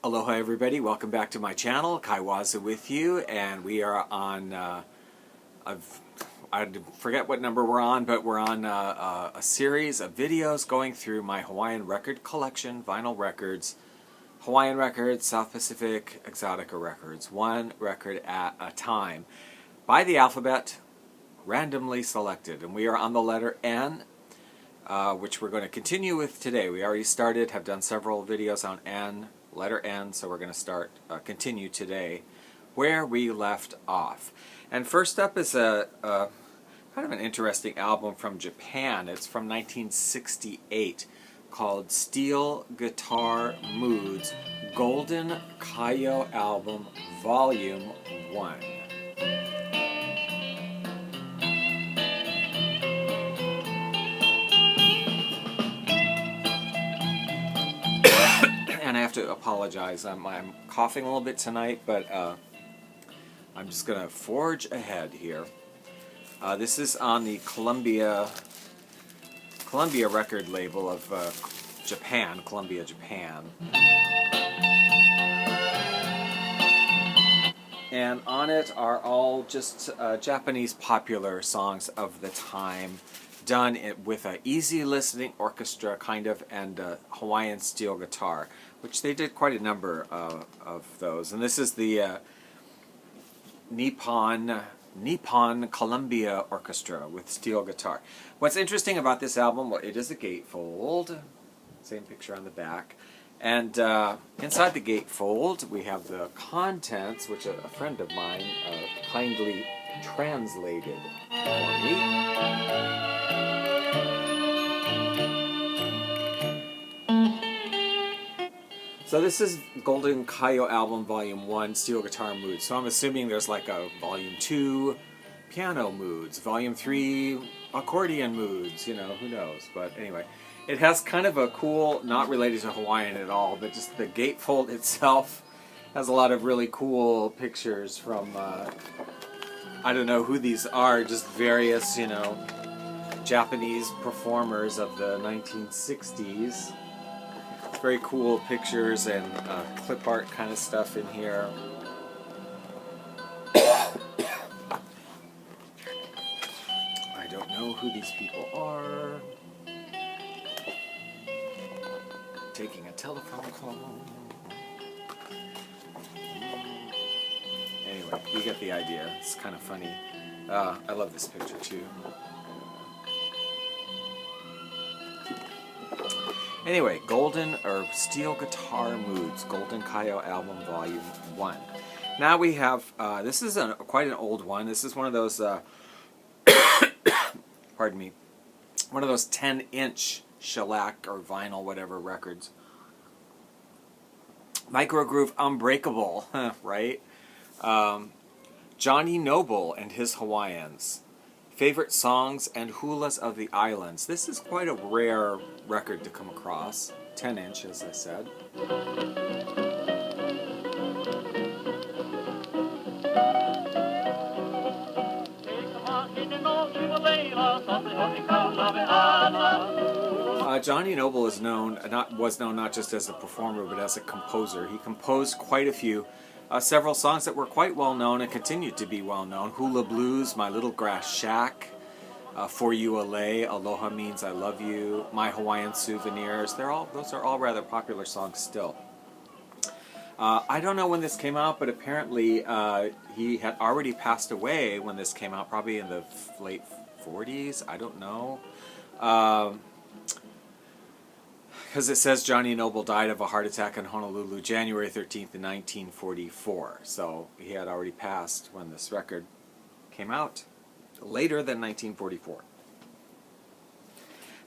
Aloha everybody, welcome back to my channel. Kaiwaza with you, and we are on, I forget what number we're on, but we're on a series of videos going through my Hawaiian record collection, vinyl records, Hawaiian records, South Pacific, Exotica records, one record at a time, by the alphabet, randomly selected. And we are on the letter N, which we're going to continue with today. We already started, have done several videos on N, letter N, so we're going to continue today where we left off. And first up is a kind of an interesting album from Japan. It's from 1968 called Steel Guitar Moods Golden Kaio Album Volume 1. And I have to apologize. I'm coughing a little bit tonight, but I'm just going to forge ahead here. This is on the Columbia record label of Japan, Columbia, Japan. And on it are all just Japanese popular songs of the time, done with an easy listening orchestra kind of, and Hawaiian steel guitar, which they did quite a number of those. And this is the Niipon Columbia Orchestra with steel guitar. What's interesting about this album, well, it is a gatefold, same picture on the back, and inside the gatefold we have the contents, which a friend of mine kindly translated for me. So this is Golden Kaio Album Volume 1, Steel Guitar Moods. So I'm assuming there's like a Volume 2, Piano Moods, Volume 3, Accordion Moods, you know, who knows. But anyway, it has kind of a cool, not related to Hawaiian at all, but just the gatefold itself has a lot of really cool pictures from, I don't know who these are, just various, you know, Japanese performers of the 1960s. Very cool pictures and clip art kind of stuff in here. I don't know who these people are. Taking a telephone call. Anyway, you get the idea. It's kind of funny. I love this picture too. Anyway, Golden or Steel Guitar Moods, Golden Kaio Album Volume 1. Now we have, this is quite an old one. This is one of those, pardon me, one of those 10-inch shellac or vinyl, whatever, records. Microgroove Unbreakable, right? Johnny Noble and his Hawaiians. Favorite songs and hulas of the islands. This is quite a rare record to come across. 10-inch, as I said. Johnny Noble was known not just as a performer, but as a composer. He composed quite a few. Several songs that were quite well known and continue to be well known. Hula Blues, My Little Grass Shack, For You Alay, Aloha Means I Love You, My Hawaiian Souvenirs. Those are all rather popular songs still. I don't know when this came out, but apparently he had already passed away when this came out, probably in the late 40s. I don't know. Because it says Johnny Noble died of a heart attack in Honolulu, January 13th, 1944. So he had already passed when this record came out, later than 1944.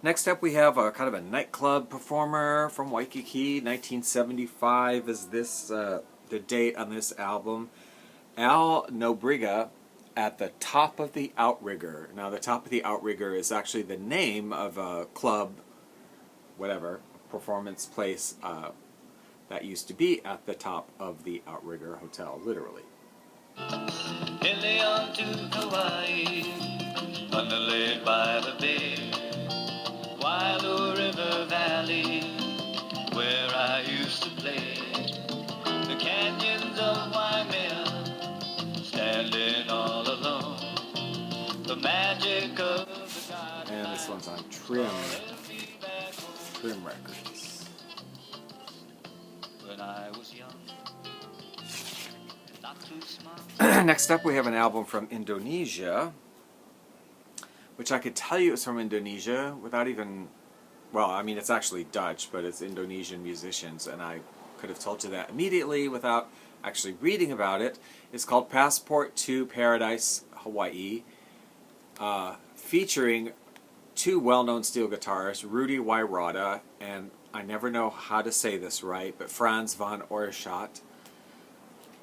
Next up we have a kind of a nightclub performer from Waikiki. 1975 is this the date on this album. Al Nobriga at the Top of the Outrigger. Now the Top of the Outrigger is actually the name of a club, whatever, performance place that used to be at the top of the Outrigger Hotel, literally. Hawaii, on the lake by the bay, Wailu River Valley, where I used to play. Trim Records. When I was young, and not too smart. Next up, we have an album from Indonesia, which I could tell you is from Indonesia without even, well, I mean, it's actually Dutch, but it's Indonesian musicians, and I could have told you that immediately without actually reading about it. It's called Passport to Paradise, Hawaii, featuring two well-known steel guitarists, Rudy Wairata, and I never know how to say this right, but Frans van Oirschot,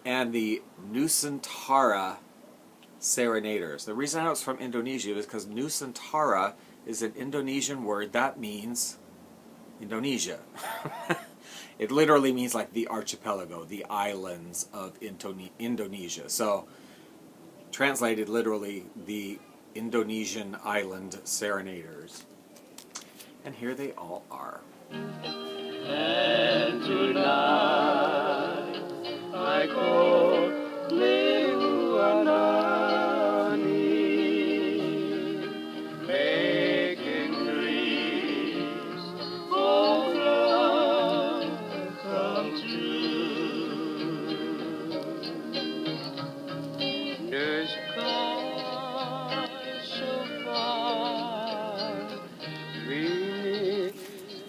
and the Nusantara Serenaders. The reason I know it's from Indonesia is because Nusantara is an Indonesian word that means Indonesia. It literally means like the archipelago, the islands of Indonesia. So, translated literally, the Indonesian island serenaders. And here they all are. And tonight I go Nuuanu, making dreams of love come true. The sky so far,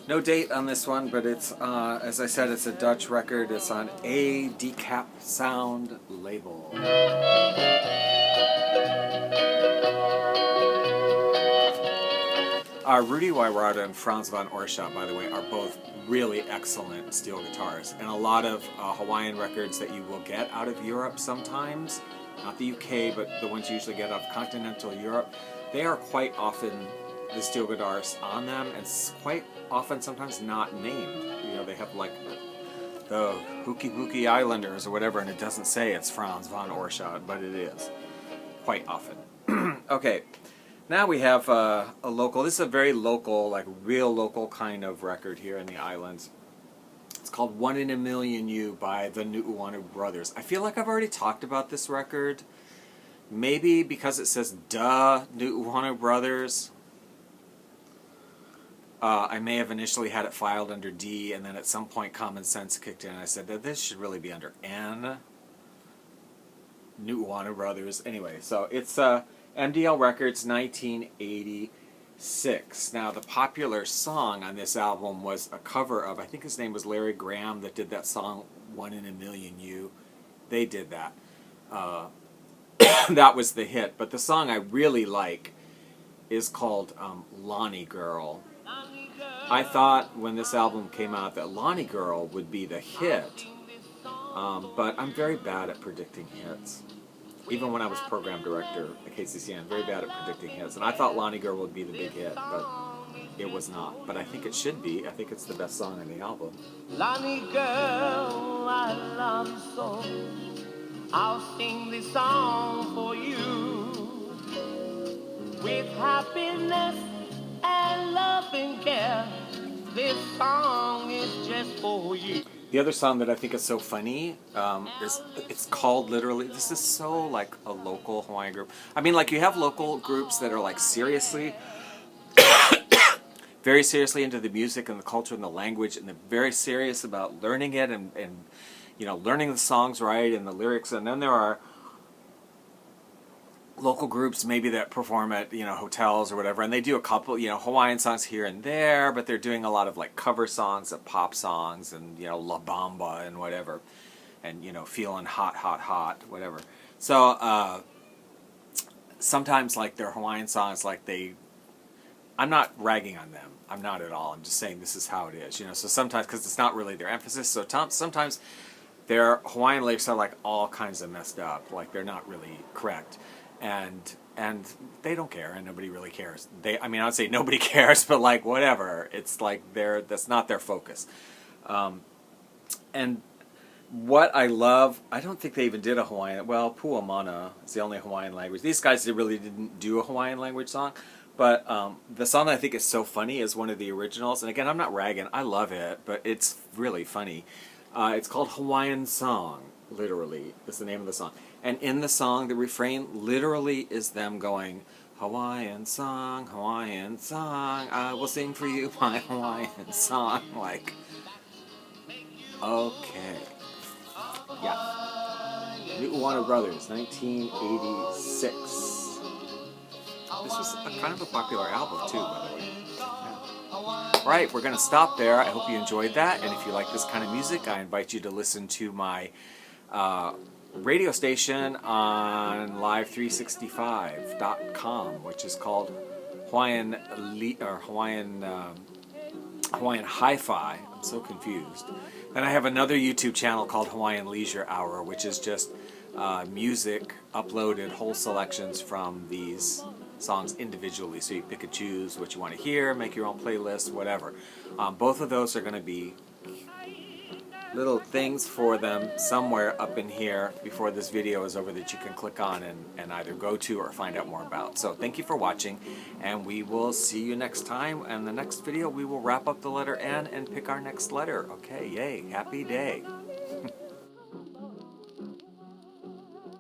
No date on this one, but it's, as I said, it's a Dutch record. It's on a Decap Sound label. Rudy Wairata and Frans van Oirschot, by the way, are both really excellent steel guitars. And a lot of Hawaiian records that you will get out of Europe sometimes, not the UK, but the ones you usually get out of continental Europe, they are quite often the steel guitars on them, and quite often sometimes not named. You know, they have like the Hooky Bookie Islanders or whatever, and it doesn't say it's Frans van Oirschot, but it is quite often. Okay, now we have a local. This is a very local, like real local kind of record here in the islands. It's called 1 in a Million You by the Nuuanu brothers. I feel like I've already talked about this record. Maybe because it says duh Nuuanu brothers. I may have initially had it filed under D, and then at some point common sense kicked in and I said that this should really be under N. Nuuanu brothers. Anyway, so it's MDL Records 1986. Now, the popular song on this album was a cover of, I think his name was Larry Graham, that did that song 1 in a Million You. They did that. That was the hit. But the song I really like is called Lonnie Girl. I thought when this album came out that Lonnie Girl would be the hit, but I'm very bad at predicting hits. Even when I was program director at KCCN, I'm very bad at predicting hits. And I thought Lonnie Girl would be the big hit, but it was not. But I think it should be. I think it's the best song on the album. Lonnie girl, I love you so. I'll sing this song for you. With happiness and love and care, this song is just for you. The other song that I think is so funny is, it's called literally, this is so like a local Hawaiian group. I mean, like you have local groups that are like seriously, very seriously into the music and the culture and the language, and they're very serious about learning it and you know, learning the songs right and the lyrics. And then there are local groups maybe that perform at, you know, hotels or whatever, and they do a couple, you know, Hawaiian songs here and there, but they're doing a lot of like cover songs and pop songs and, you know, La Bamba and whatever, and, you know, feeling hot, hot, hot, whatever. So sometimes like their Hawaiian songs, like I'm not ragging on them, I'm not at all, I'm just saying this is how it is, you know. So sometimes, because it's not really their emphasis, so sometimes their Hawaiian lyrics are like all kinds of messed up, like they're not really correct. And they don't care, and nobody really cares. I mean, I would say nobody cares, but like whatever. It's like that's not their focus. And what I love, I don't think they even did a Hawaiian. Well, Puamana is the only Hawaiian language. These guys really didn't do a Hawaiian language song, but the song that I think is so funny is one of the originals. And again, I'm not ragging. I love it, but it's really funny. It's called Hawaiian Song. Literally, is the name of the song. And in the song, the refrain literally is them going, Hawaiian song, I will sing for you my Hawaiian song. Like, okay. Yeah. Nuuanu Brothers, 1986. This was kind of a popular album too, by the way. Yeah. Right, we're going to stop there. I hope you enjoyed that. And if you like this kind of music, I invite you to listen to my radio station on live365.com, which is called Hawaiian Hi-Fi. I'm so confused. And I have another YouTube channel called Hawaiian Leisure Hour, which is just music uploaded, whole selections from these songs individually. So you pick and choose what you want to hear, make your own playlist, whatever. Both of those are going to be little things for them somewhere up in here before this video is over that you can click on and either go to or find out more about. So thank you for watching, and we will see you next time. And the next video we will wrap up the letter N and pick our next letter. Okay, yay, happy day.